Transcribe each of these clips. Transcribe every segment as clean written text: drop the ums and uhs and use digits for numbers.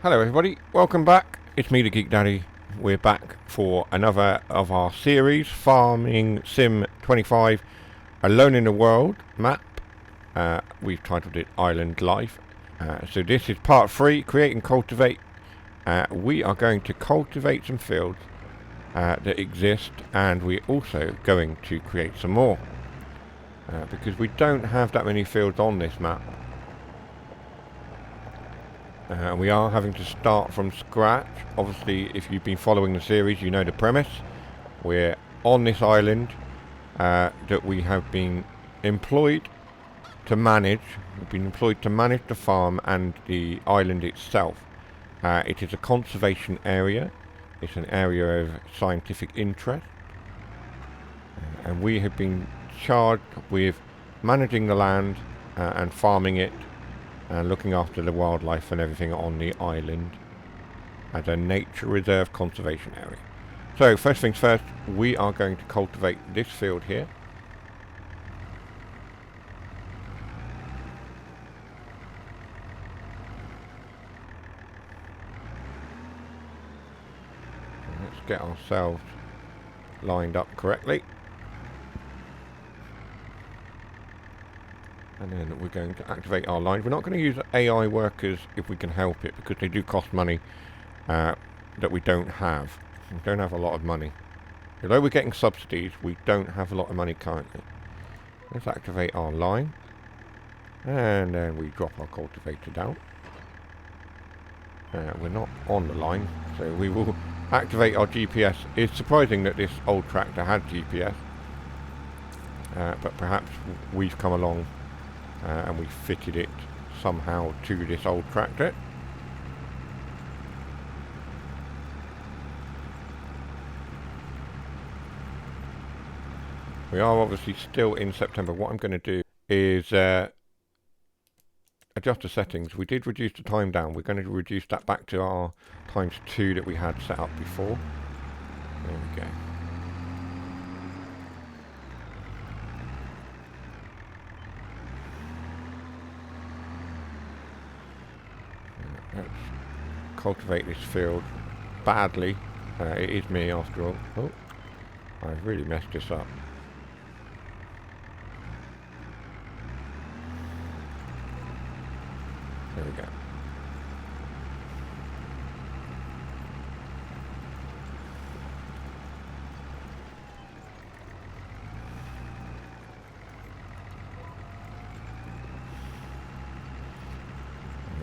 Hello everybody, welcome back. It's me, TheGeekDaddy. We're back for another of our series, Farming Sim 25, Alone in the World map. We've titled it Island Life. So this is part 3, Create and Cultivate. We are going to cultivate some fields that exist, and we're also going to create some more. Because we don't have that many fields on this map. We are having to start from scratch. Obviously, if you've been following the series, you know the premise. We're on this island that we have been employed to manage. We've been employed to manage the farm and the island itself. It is a conservation area. It's an area of scientific interest. And we have been charged with managing the land and farming it, and looking after the wildlife and everything on the island as a nature reserve conservation area. So first things first, we are going to cultivate this field here. Let's get ourselves lined up correctly. And then we're going to activate our lines. We're not going to use AI workers if we can help it, because they do cost money that we don't have. We don't have a lot of money. Although we're getting subsidies, we don't have a lot of money currently. Let's activate our line. And then we drop our cultivator down. We're not on the line, so we will activate our GPS. It's surprising that this old tractor had GPS. But perhaps we've come along and we fitted it somehow to this old tractor. We are obviously still in September. What I'm going to do is adjust the settings. We did reduce the time down. We're going to reduce that back to our ×2 that we had set up before. There we go. Let's cultivate this field badly. It is me after all. Oh, I've really messed this up. There we go.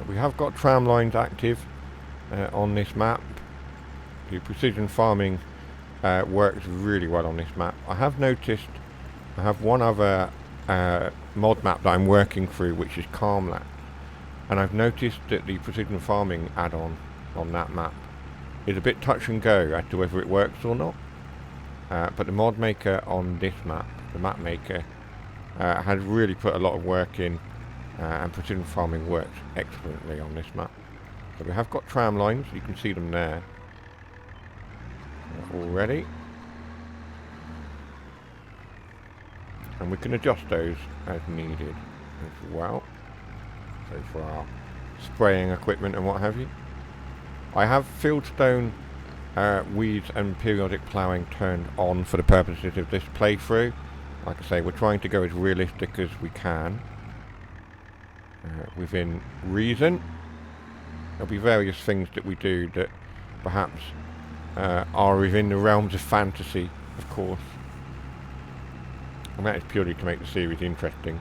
We have got tram lines active on this map. The precision farming works really well on this map. I have noticed I have one other mod map that I'm working through, which is Calmland, and I've noticed that the precision farming add-on on that map is a bit touch and go as to whether it works or not. But the mod maker on this map, the map maker, has really put a lot of work in. And precision farming works excellently on this map. So we have got tram lines, you can see them there already. And we can adjust those as needed as well. So for our spraying equipment and what have you. I have fieldstone, weeds and periodic ploughing turned on for the purposes of this playthrough. Like I say, we're trying to go as realistic as we can. Within reason. There'll be various things that we do that perhaps are within the realms of fantasy, of course. And that is purely to make the series interesting.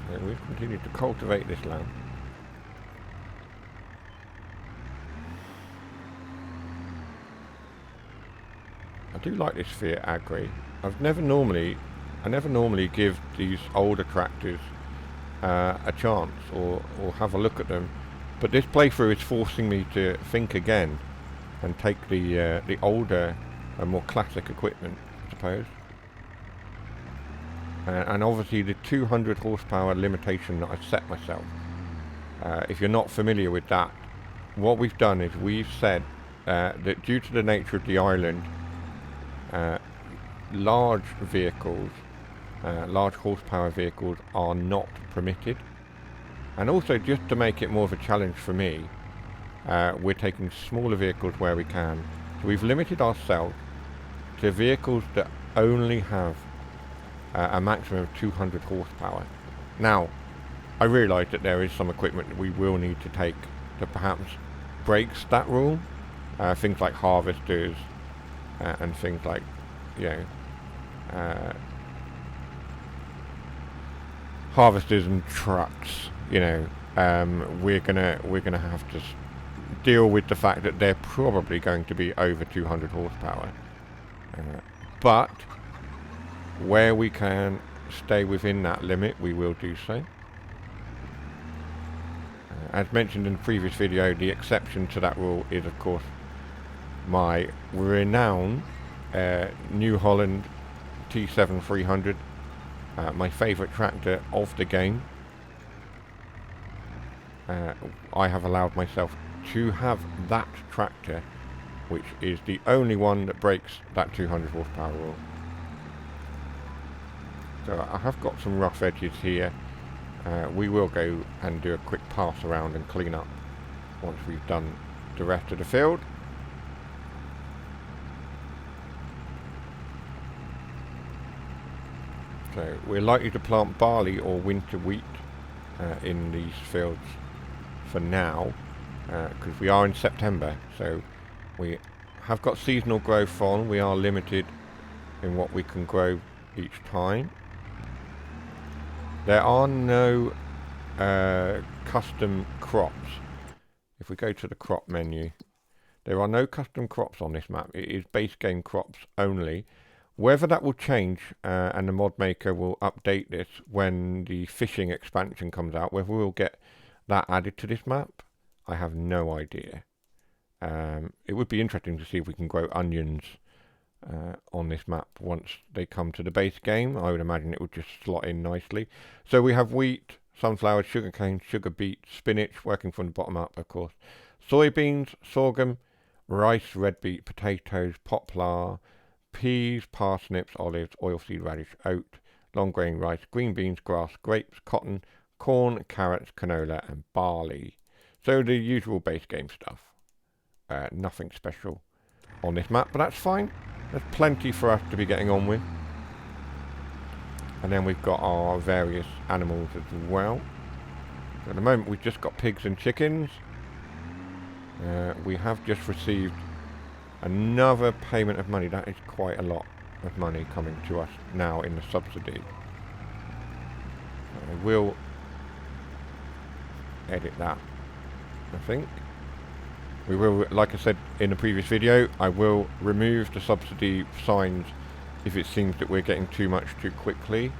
And we've continued to cultivate this land. I do like this Fiat Agri. I never normally give these older tractors a chance or have a look at them, but this playthrough is forcing me to think again and take the older and more classic equipment, I suppose. And obviously the 200 horsepower limitation that I've set myself. If you're not familiar with that, what we've done is we've said that due to the nature of the island, large vehicles, large horsepower vehicles are not permitted. And also, just to make it more of a challenge for me, we're taking smaller vehicles where we can. So we've limited ourselves to vehicles that only have a maximum of 200 horsepower. Now, I realise that there is some equipment that we will need to take to perhaps breaks that rule. Things like harvesters and things like, you know, harvesters and trucks. You know, we're gonna have to deal with the fact that they're probably going to be over 200 horsepower. But where we can stay within that limit, we will do so. As mentioned in the previous video, the exception to that rule is, of course, my renowned New Holland T7 300, my favourite tractor of the game. I have allowed myself to have that tractor, which is the only one that breaks that 200 horsepower rule. So I have got some rough edges here. We will go and do a quick pass around and clean up once we've done the rest of the field. So we're likely to plant barley or winter wheat in these fields for now, because we are in September, so we have got seasonal growth on. We are limited in what we can grow each time. There are no custom crops. If we go to the crop menu, there are no custom crops on this map. It is base game crops only. Whether that will change and the mod maker will update this when the fishing expansion comes out, whether we'll get that added to this map, I have no idea. It would be interesting to see if we can grow onions on this map once they come to the base game. I would imagine it would just slot in nicely. So we have wheat, sunflower, sugarcane, sugar beet, spinach, working from the bottom up, of course. Soybeans, sorghum, rice, red beet, potatoes, poplar, peas, parsnips, olives, oilseed radish, oat, long grain rice, green beans, grass, grapes, cotton, corn, carrots, canola, and barley. So the usual base game stuff. Nothing special on this map, but that's fine. There's plenty for us to be getting on with. And then we've got our various animals as well. So at the moment we've just got pigs and chickens. We have just received another payment of money. That is quite a lot of money coming to us now in the subsidy. I will edit that, I think. We will, like I said in the previous video, I will remove the subsidy signs if it seems that we're getting too much too quickly.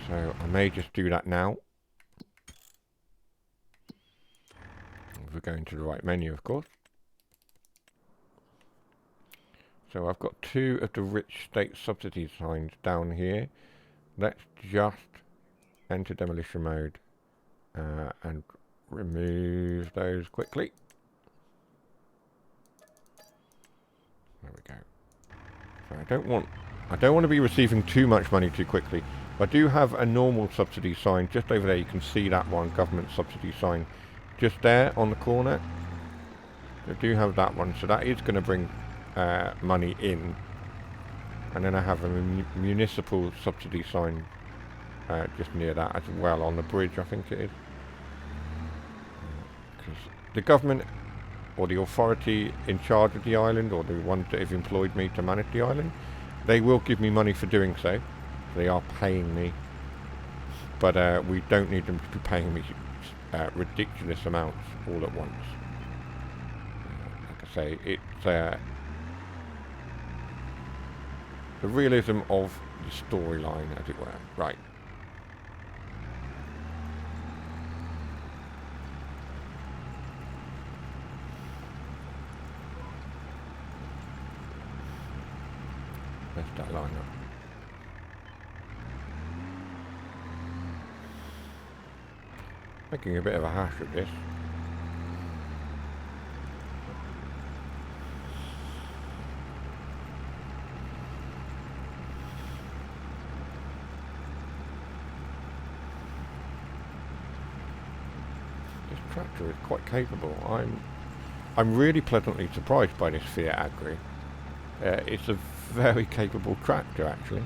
So I may just do that now. If we're going to the right menu, of course. So I've got 2 of the rich state subsidy signs down here. Let's just enter demolition mode and remove those quickly. There we go. So I don't want to be receiving too much money too quickly. I do have a normal subsidy sign just over there. You can see that one, government subsidy sign, just there on the corner. I do have that one, so that is going to bring money in. And then I have a municipal subsidy sign just near that as well, on the bridge, I think it is. Because the government or the authority in charge of the island, or the ones that have employed me to manage the island, they will give me money for doing so. They are paying me, but we don't need them to be paying me ridiculous amounts all at once. Like I say, it's the realism of the storyline, as it were. Right. Let's that line up. Making a bit of a hash of this. tractor is quite capable. I'm really pleasantly surprised by this Fiat Agri. It's a very capable tractor, actually.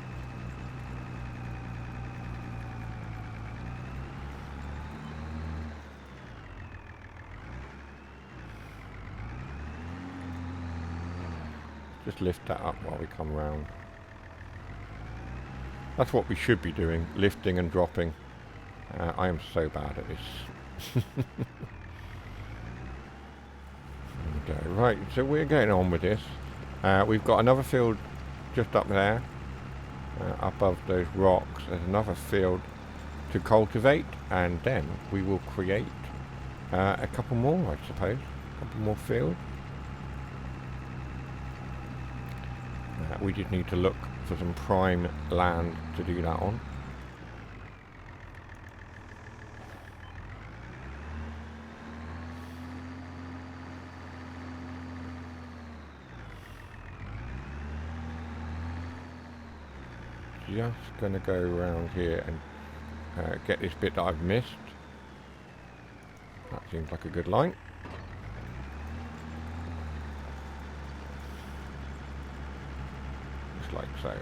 Just lift that up while we come round. That's what we should be doing, lifting and dropping. I am so bad at this. Okay, right, so we're getting on with this. We've got another field just up there, above those rocks. There's another field to cultivate, and then we will create a couple more, I suppose. A couple more fields. We just need to look for some prime land to do that on. Just going to go around here and get this bit that I've missed. That seems like a good line. Just like so.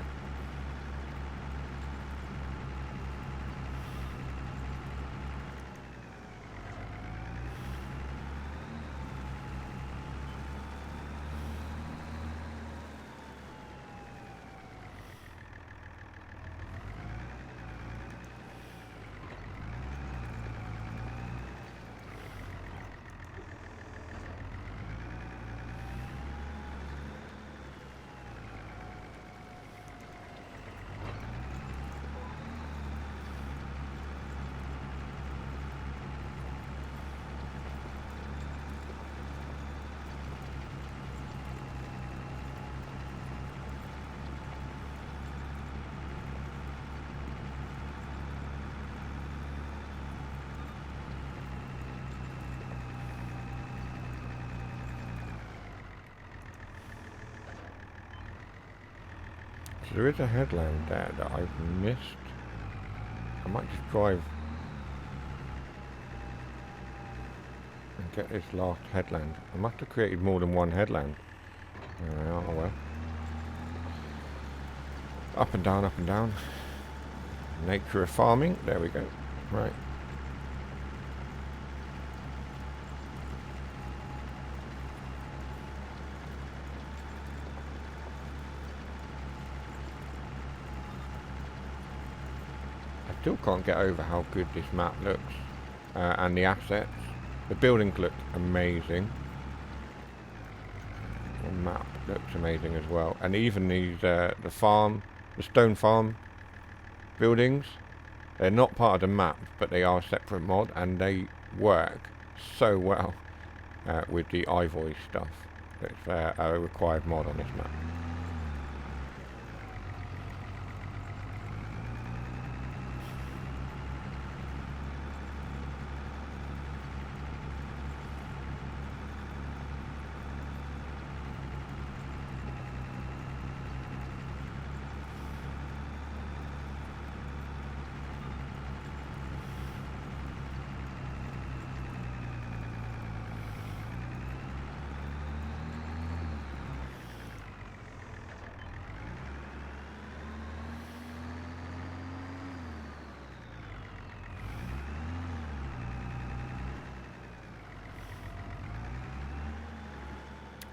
So there is a headland there that I've missed. I might just drive and get this last headland. I must have created more than one headland. Oh well. Up and down, up and down. Nature of farming. There we go. Right. Still can't get over how good this map looks, and the assets. The buildings look amazing. The map looks amazing as well, and even these the stone farm buildings. They're not part of the map, but they are a separate mod, and they work so well with the ivory stuff. It's a required mod on this map.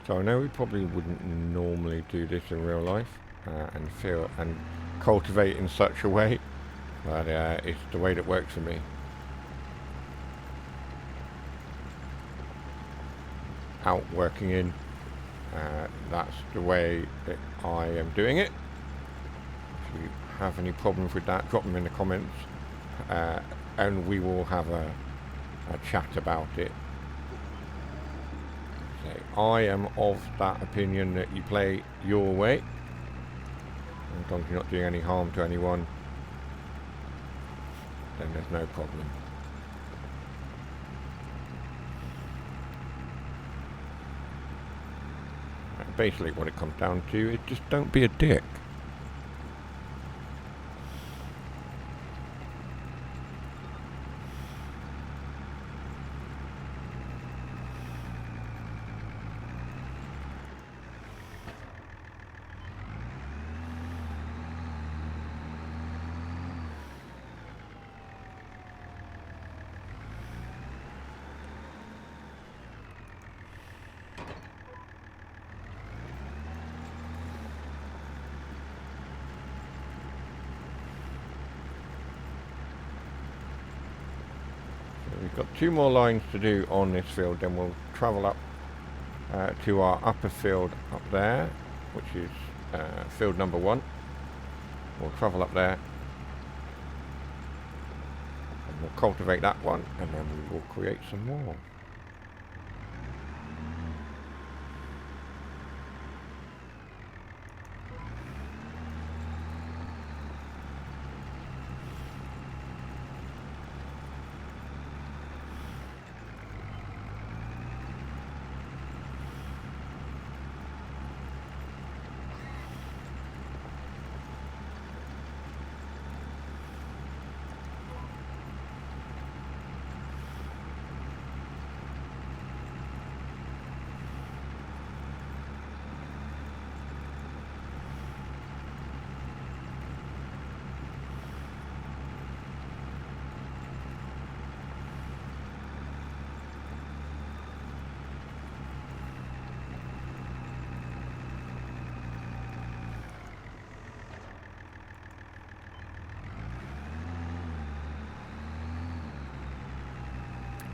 So I know we probably wouldn't normally do this in real life and cultivate in such a way, but it's the way that works for me. Out working in, that's the way that I am doing it. If you have any problems with that, drop them in the comments, and we will have a chat about it. I am of that opinion that you play your way, as long as you're not doing any harm to anyone, then there's no problem. And basically what it comes down to is just don't be a dick. Got 2 more lines to do on this field, then we'll travel up to our upper field up there, which is field number 1. We'll travel up there and we'll cultivate that one, and then we will create some more.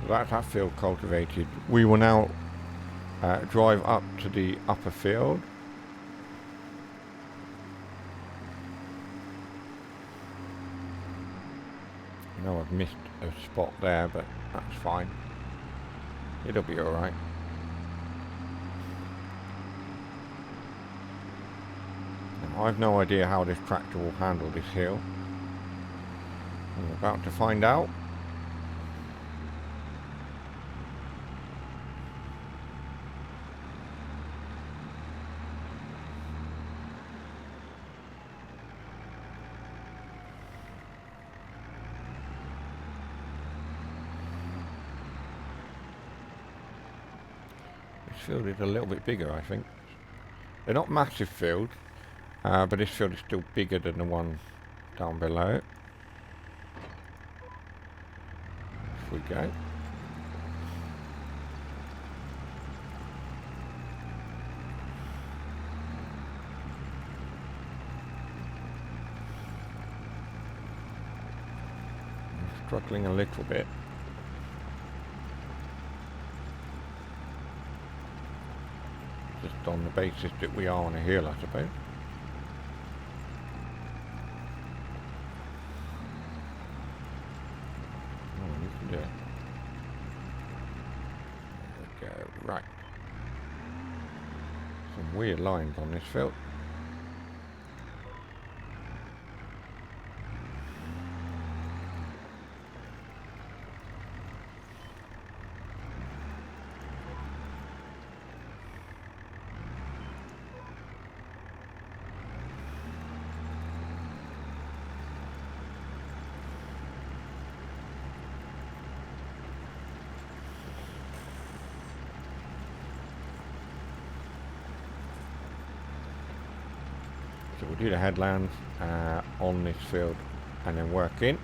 That's that field cultivated. We will now drive up to the upper field. I know I've missed a spot there, but that's fine. It'll be alright. I've no idea how this tractor will handle this hill. I'm about to find out. This field is a little bit bigger, I think. They're not massive fields, but this field is still bigger than the one down below. Off we go. I'm struggling a little bit. Just on the basis that we are on a hill, I suppose. Oh, you can do it. There we go. Right. Some weird lines on this field. So we'll do the headlands on this field and then work in.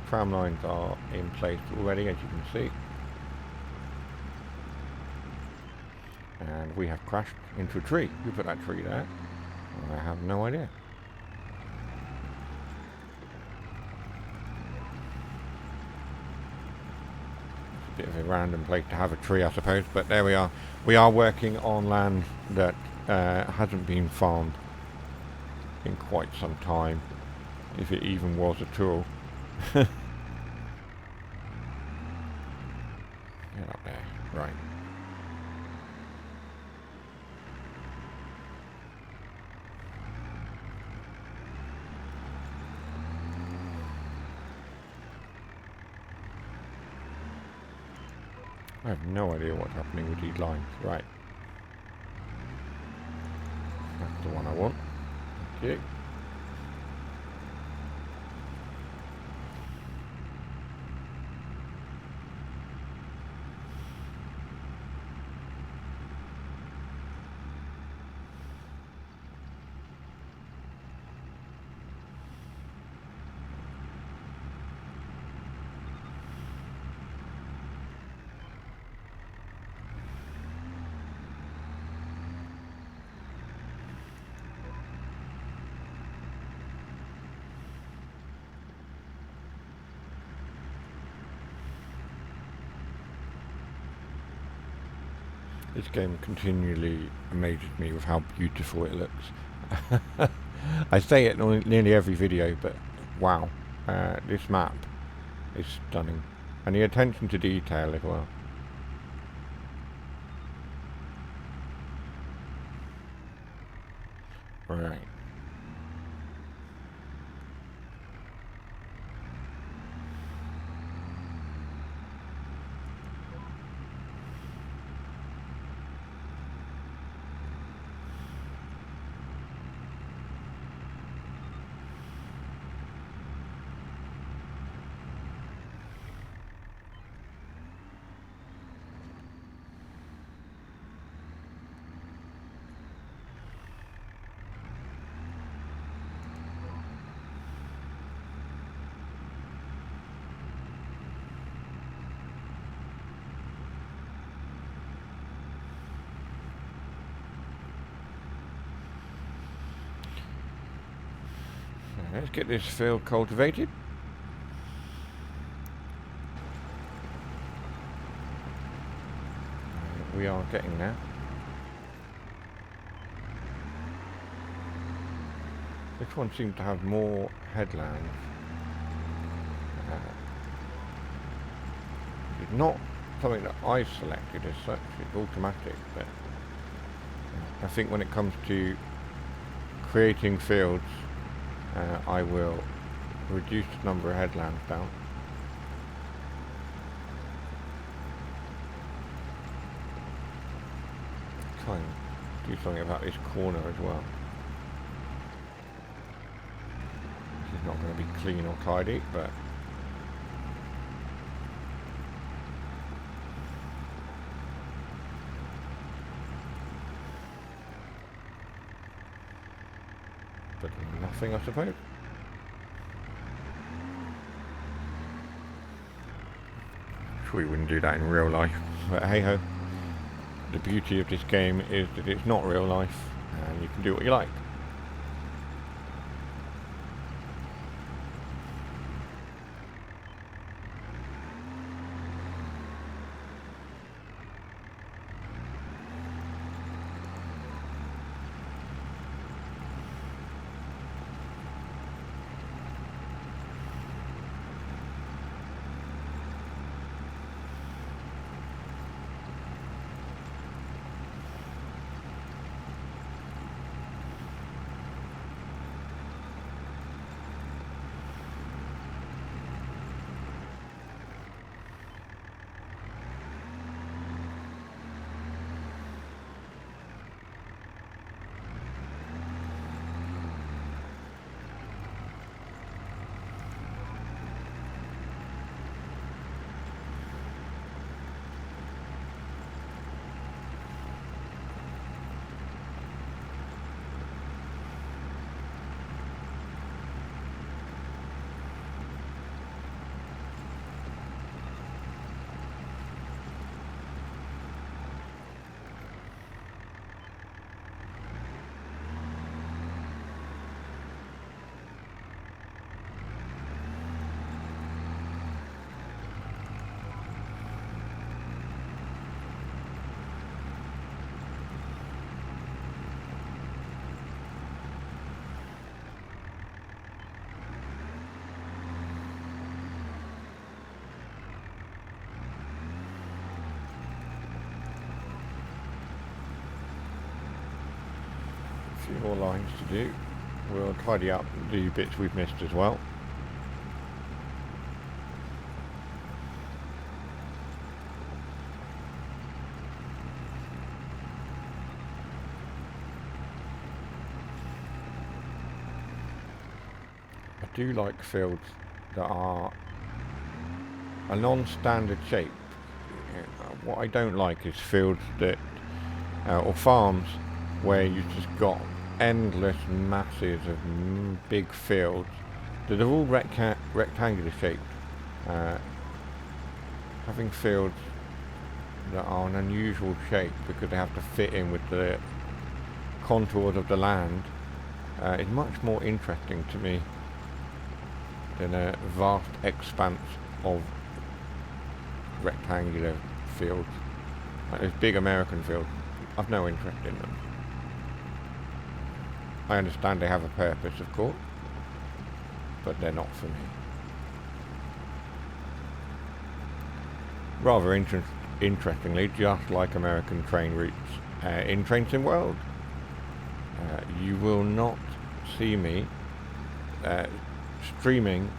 Tram lines are in place already, as you can see. And we have crashed into a tree. Who put that tree there? I have no idea. Bit of a random place to have a tree, I suppose, but there we are. We are working on land that hasn't been farmed in quite some time, if it even was at all. Get up there, right. I have no idea what's happening with these lines. Right. That's the one I want. Okay. This game continually amazes me with how beautiful it looks. I say it in nearly every video, but wow, this map is stunning. And the attention to detail as well. Right. Let's get this field cultivated. We are getting there. This one seems to have more headlands. It's not something that I selected as such, it's automatic, but I think when it comes to creating fields, I will reduce the number of headlands down. Try and do something about this corner as well. This is not going to be clean or tidy, but nothing, I suppose. Sure, we wouldn't do that in real life, but hey ho. The beauty of this game is that it's not real life, and you can do what you like. A few more lines to do. We'll tidy up the bits we've missed as well. I do like fields that are a non-standard shape. What I don't like is fields that, or farms where you've just got endless masses of big fields that are all rectangular shaped. Having fields that are an unusual shape because they have to fit in with the contours of the land is much more interesting to me than a vast expanse of rectangular fields. Like those big American fields, I've no interest in them. I understand they have a purpose, of course, but they're not for me. Rather interestingly, just like American train routes in Train Sim World, you will not see me streaming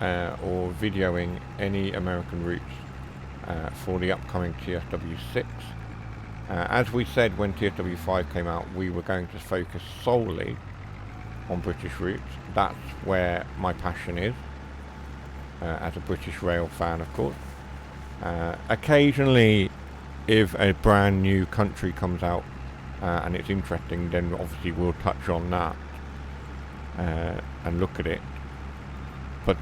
or videoing any American routes for the upcoming TSW6. As we said when TSW5 came out, we were going to focus solely on British routes. That's where my passion is, as a British rail fan, of course. Occasionally, if a brand new country comes out and it's interesting, then obviously we'll touch on that and look at it. But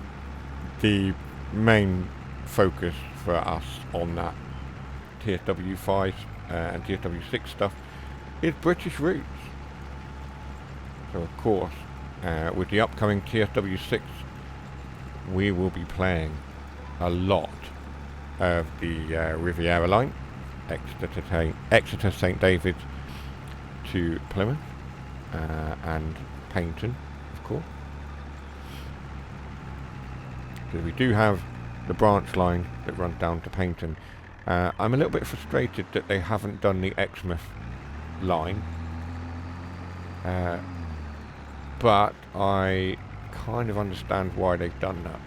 the main focus for us on that TSW5 and TSW6 stuff is British routes. So of course, with the upcoming TSW6, we will be playing a lot of the Riviera line, Exeter St David's to Plymouth, and Paignton, of course. Because we do have the branch line that runs down to Paignton. I'm a little bit frustrated that they haven't done the Exmouth line, but I kind of understand why they've done that.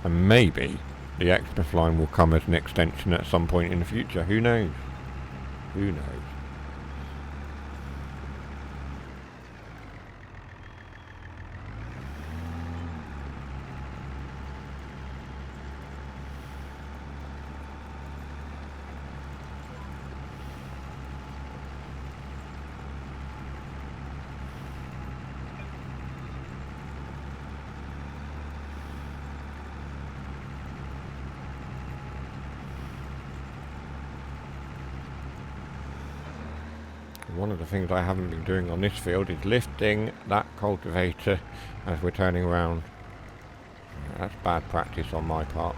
And maybe the Exmouth line will come as an extension at some point in the future. Who knows? Who knows? One of the things I haven't been doing on this field is lifting that cultivator as we're turning around. That's bad practice on my part.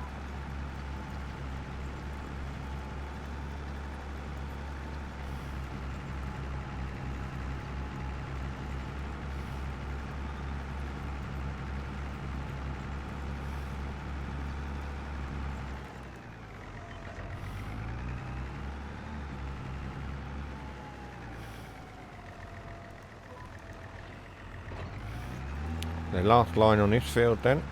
The last line on this field then.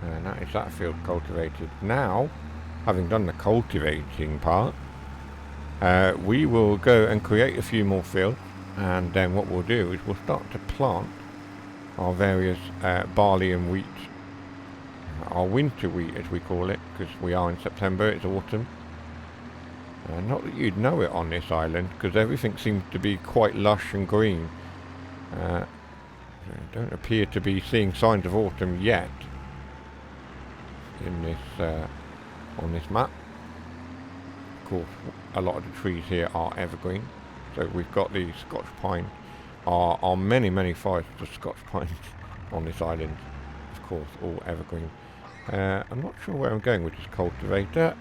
And that is that field cultivated. Now, having done the cultivating part, we will go and create a few more fields. And then what we'll do is we'll start to plant our various barley and wheat, our winter wheat as we call it, because we are in September, it's autumn. Not that you'd know it on this island, because everything seems to be quite lush and green. Don't appear to be seeing signs of autumn yet in this on this map. Of course, a lot of the trees here are evergreen. So we've got the Scotch pine, are many forests of Scotch pines on this island, of course, all evergreen. I'm not sure where I'm going with this cultivator.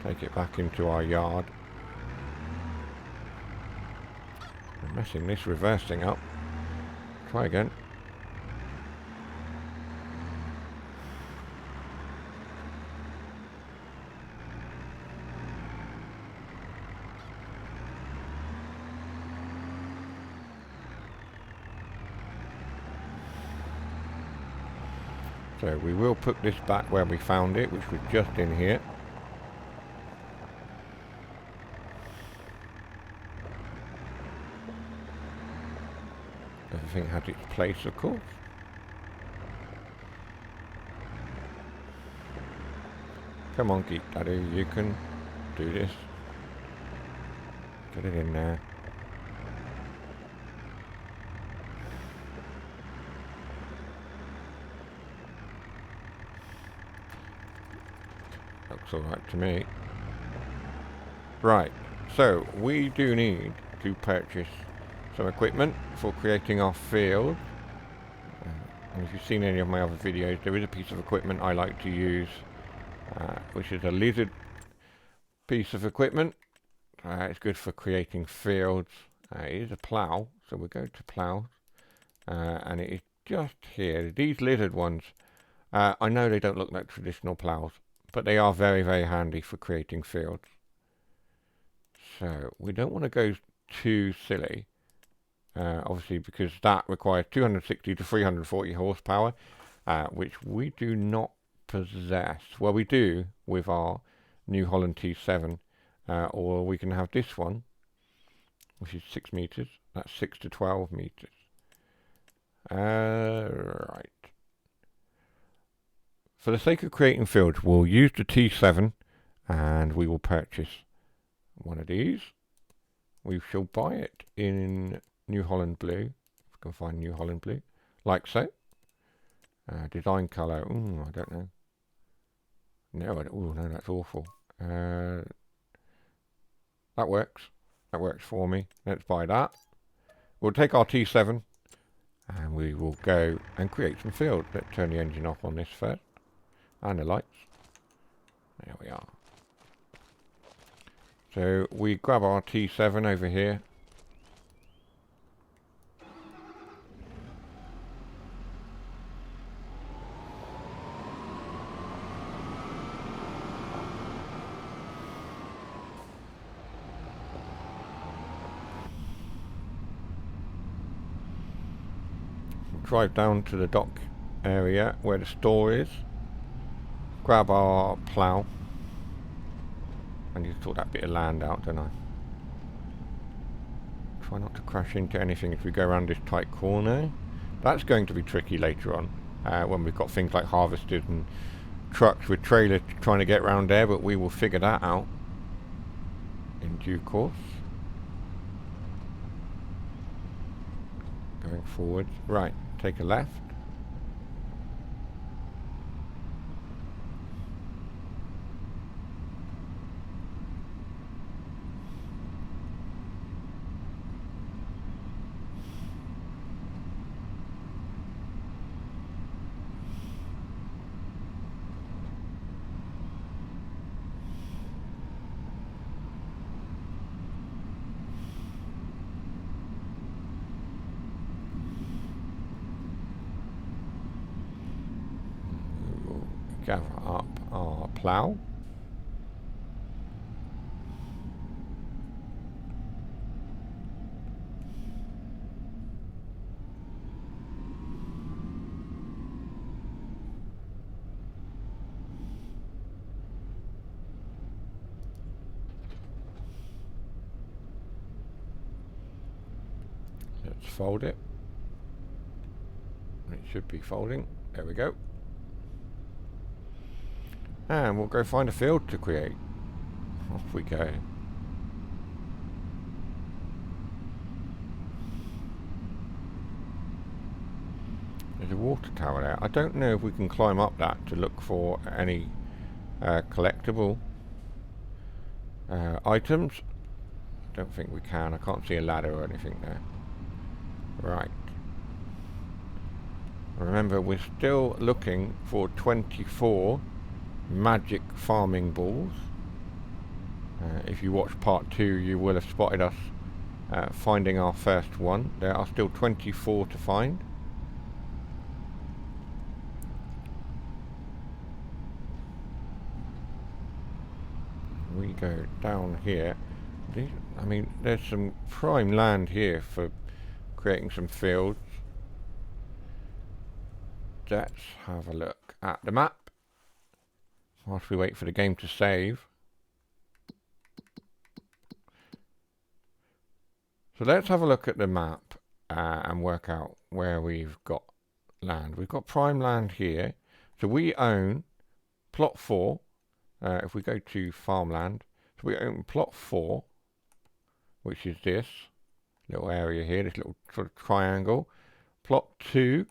Take it back into our yard. I'm messing this reversing up. Try again. So we will put this back where we found it, which was just in here. Everything has its place, of course. Come on, Geek Daddy, you can do this. Get it in there. Looks alright to me. Right, so we do need to purchase some equipment for creating our field. And if you've seen any of my other videos, there is a piece of equipment I like to use, which is a lizard piece of equipment. It's good for creating fields. It is a plough, so we'll go to plough, and it is just here. These lizard ones, I know they don't look like traditional ploughs, but they are very, very handy for creating fields. So we don't want to go too silly, obviously, because that requires 260 to 340 horsepower, which we do not possess. Well, we do with our New Holland T7, or we can have this one, which is 6 meters. That's 6 to 12 meters. Right. For the sake of creating fields, we'll use the T7, and we will purchase one of these. We shall buy it in New Holland Blue, if we can find New Holland Blue, like so. Design colour, I don't know. No, no, that's awful. That works. That works for me. Let's buy that. We'll take our T7, and we will go and create some field. Let's turn the engine off on this first, and the lights. There we are. So we grab our T7 over here. Drive down to the dock area where the store is. Grab our plough. I need to sort that bit of land out, don't I? Try not to crash into anything as we go around this tight corner. That's going to be tricky later on, when we've got things like harvesters and trucks with trailers trying to get around there, but we will figure that out in due course. Going forward. Right, take a left. Gather up our plough. Let's fold it. It should be folding. There we go. And we'll go find a field to create. Off we go. There's a water tower there. I don't know if we can climb up that to look for any collectible items. I don't think we can. I can't see a ladder or anything there. Right. Remember, we're still looking for 24 magic farming balls. If you watch part 2, you will have spotted us finding our first one. There are still 24 to find. We go down here. I mean, there's some prime land here for creating some fields. Let's have a look at the map whilst we wait for the game to save. So let's have a look at the map and work out where we've got land. We've got prime land here. So we own plot 4, if we go to farmland, so we open plot 4, which is this little area here, this little sort of triangle. Plot 2,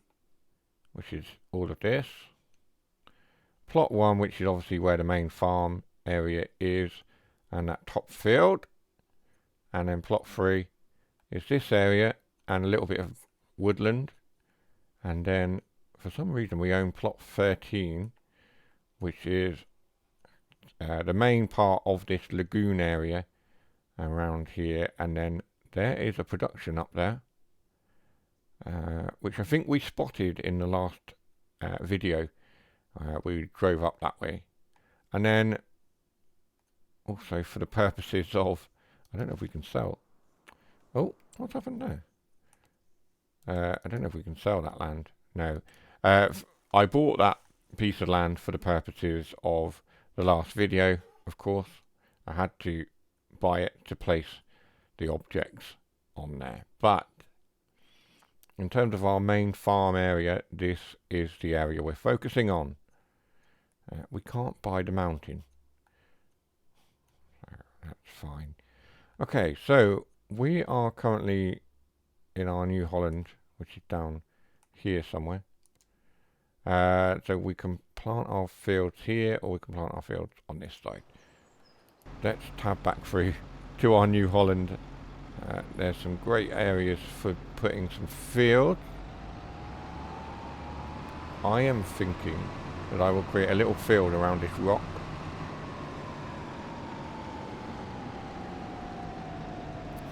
which is all of this. Plot 1, which is obviously where the main farm area is, and that top field. And then plot 3 is this area and a little bit of woodland. And then for some reason we own plot 13, which is the main part of this lagoon area around here. And then there is a production up there, which I think we spotted in the last video. We drove up that way. And then also for the purposes of, I don't know if we can sell. Oh, what's happened there? I don't know if we can sell that land. No. I bought that piece of land for the purposes of the last video, of course. I had to buy it to place the objects on there. But in terms of our main farm area, this is the area we're focusing on. We can't buy the mountain. So that's fine. Okay, so we are currently in our New Holland, which is down here somewhere. So we can plant our fields here, or we can plant our fields on this side. Let's tab back through to our New Holland. There's some great areas for putting some fields. I am thinking that I will create a little field around this rock.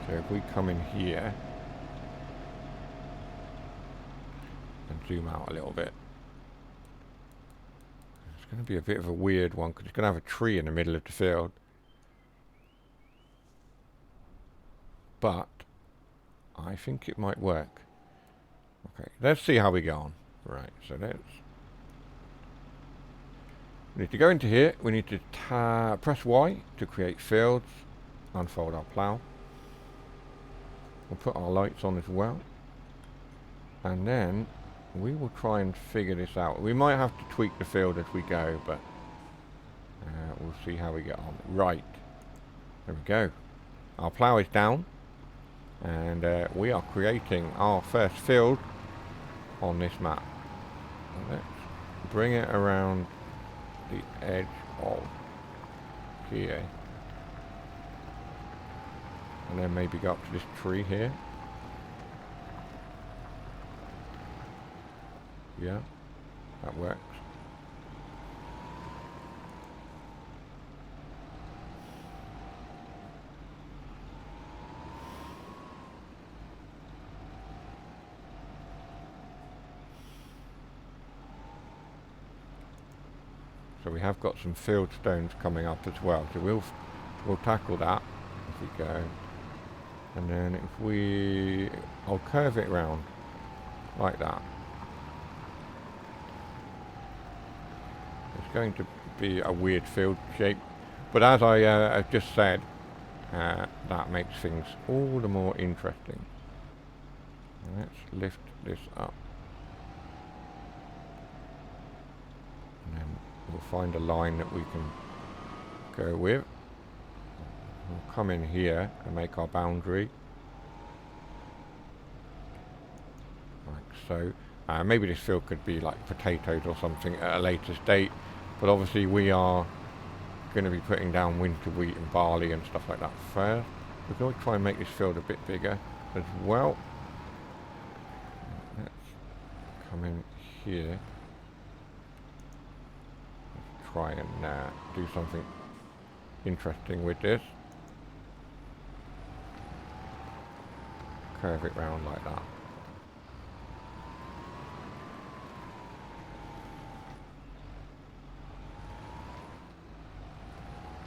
So if we come in here and zoom out a little bit, it's going to be a bit of a weird one because it's going to have a tree in the middle of the field. But I think it might work. Okay, let's see how we go on. Right, so we need to go into here. We need to press Y to create fields. Unfold our plough. We'll put our lights on as well. And then we will try and figure this out. We might have to tweak the field as we go, but we'll see how we get on. Right, there we go. Our plough is down. And we are creating our first field on this map. So let's bring it around the edge of here. And then maybe go up to this tree here. Yeah, that works. So we have got some field stones coming up as well. So we'll tackle that as we go. And then if I'll curve it round like that. It's going to be a weird field shape, but as I just said, that makes things all the more interesting. Let's lift this up. And then we'll find a line that we can go with. We'll come in here and make our boundary. Like so. Maybe this field could be like potatoes or something at a later date. But obviously we are going to be putting down winter wheat and barley and stuff like that first. We're going to try and make this field a bit bigger as well. Let's come in here. Let's try and do something interesting with this. Curve it round like that.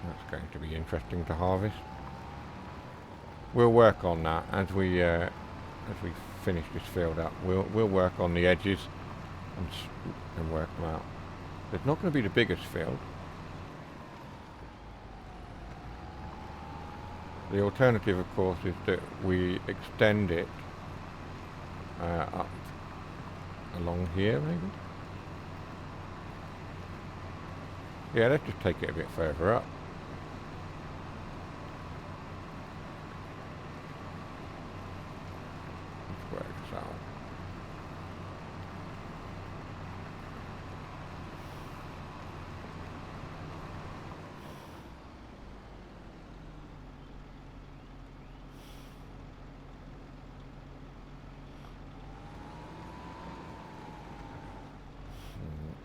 That's going to be interesting to harvest. We'll work on that as we finish this field up. We'll work on the edges and work them out. It's not going to be the biggest field. The alternative, of course, is that we extend it up along here, maybe. Yeah, let's just take it a bit further up. Let's work this out.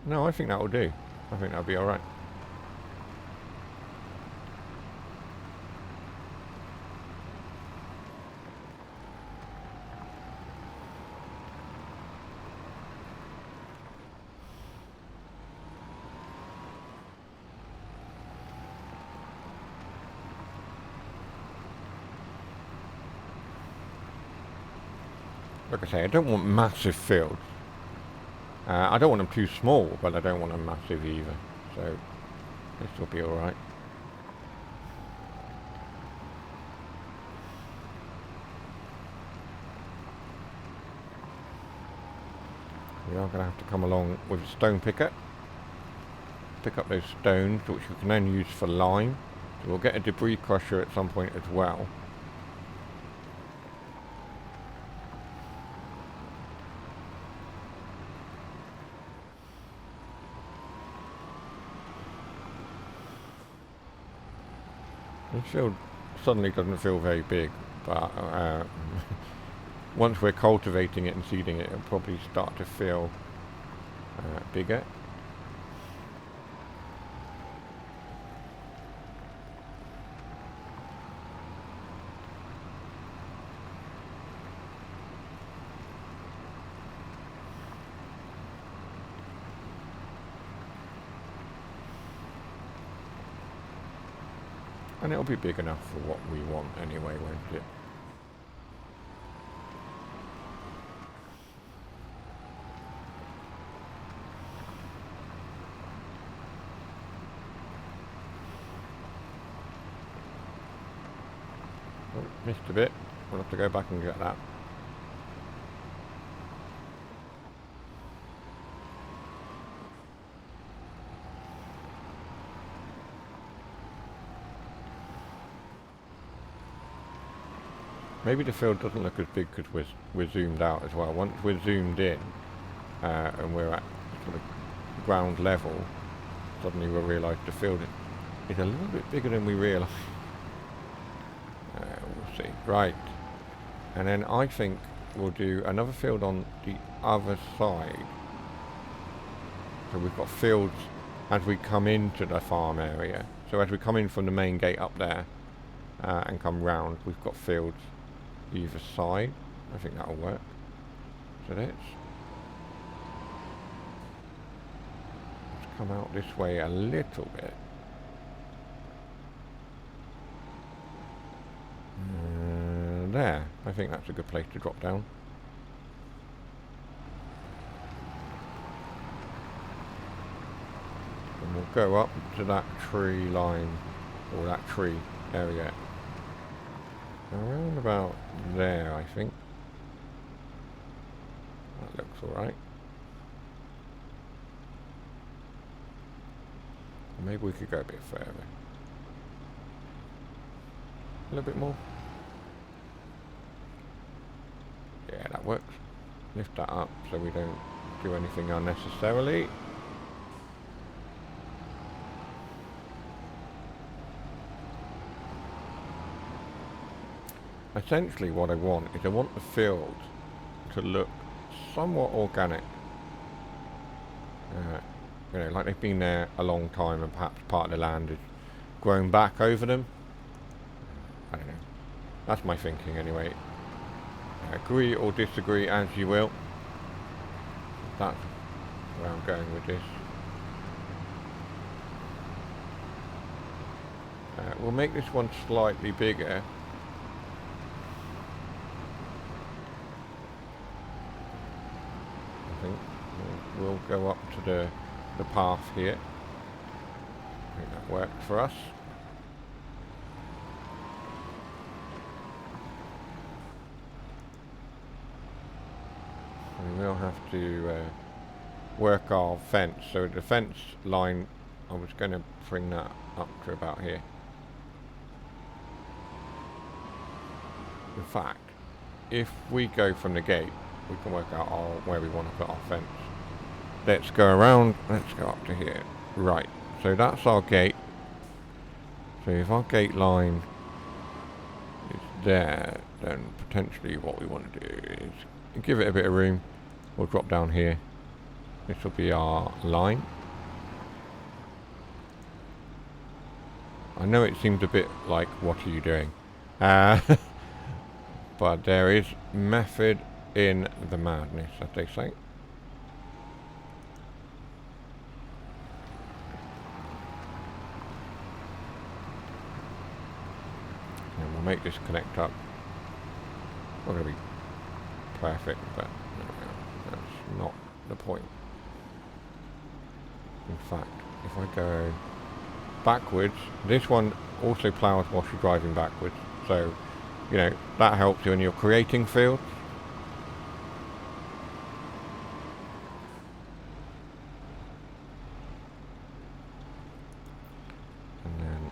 No, I think that will do. I think that'll be alright. Like I say, I don't want massive fields. I don't want them too small, but I don't want them massive either. So this will be alright. We are going to have to come along with a stone picker. Pick up those stones, which we can then use for lime. So we'll get a debris crusher at some point as well. This field suddenly doesn't feel very big, but once we're cultivating it and seeding it, it'll probably start to feel bigger. And it'll be big enough for what we want anyway, won't it? Oh, missed a bit. We'll have to go back and get that. Maybe the field doesn't look as big because we're zoomed out as well. Once we're zoomed in and we're at sort of ground level, suddenly we'll realise the field is a little bit bigger than we realised. We'll see. Right. And then I think we'll do another field on the other side. So we've got fields as we come into the farm area. So as we come in from the main gate up there and come round, we've got fields either side. I think that'll work. So let's come out this way a little bit. There. I think that's a good place to drop down. And we'll go up to that tree line, or that tree area. Around about there, I think. That looks alright. Maybe we could go a bit further. A little bit more. Yeah, that works. Lift that up so we don't do anything unnecessarily. Essentially what I want is I want the field to look somewhat organic. You know, like they've been there a long time and perhaps part of the land is grown back over them. I don't know. That's my thinking anyway. Agree or disagree as you will. That's where I'm going with this. We'll make this one slightly bigger. I think we'll go up to the path here. I think that worked for us. We will have to work our fence. So the fence line I was going to bring that up to about here. In fact, if we go from the gate, we can work out where we want to put our fence. Let's go around, let's go up to here. Right, so that's our gate. So if our gate line is there, then potentially what we want to do is give it a bit of room. We'll drop down here. This will be our line. I know it seems a bit like, what are you doing? But there is method in the madness, as they say. And we'll make this connect up. Not going to be perfect, but that's not the point. In fact, if I go backwards, this one also plows whilst you're driving backwards, so you know that helps you when you're creating fields. And then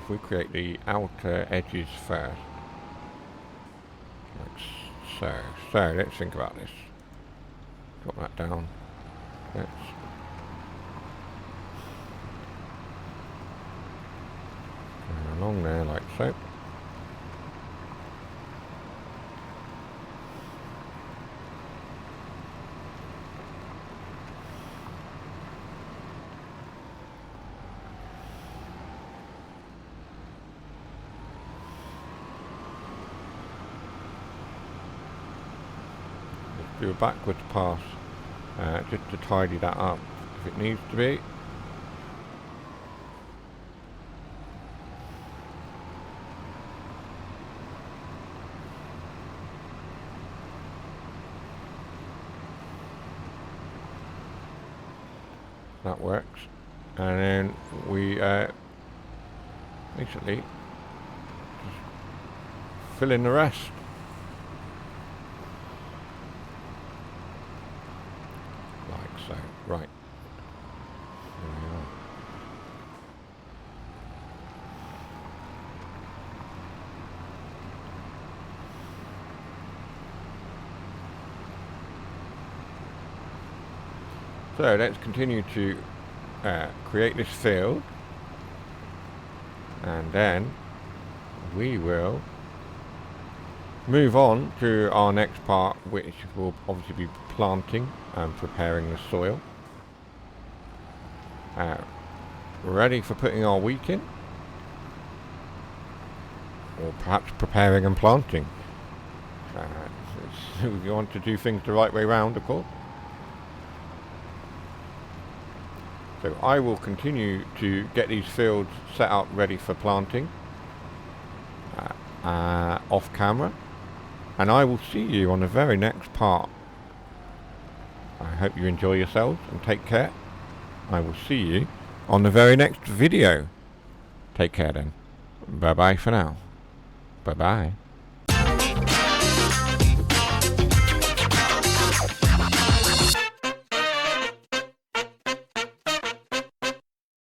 if we create the outer edges first, like so let's think about this. Drop that down. Let's go along there like so. Do a backwards pass just to tidy that up if it needs to be. That works. And then we basically just fill in the rest. So, right. There we are. So let's continue to create this field, and then we will move on to our next part, which will obviously be planting and preparing the soil. Ready for putting our wheat in, or perhaps preparing and planting. We want to do things the right way round, of course. So I will continue to get these fields set up ready for planting off camera, and I will see you on the very next part. I hope you enjoy yourselves and take care. I will see you on the very next video. Take care then. Bye bye for now. Bye bye.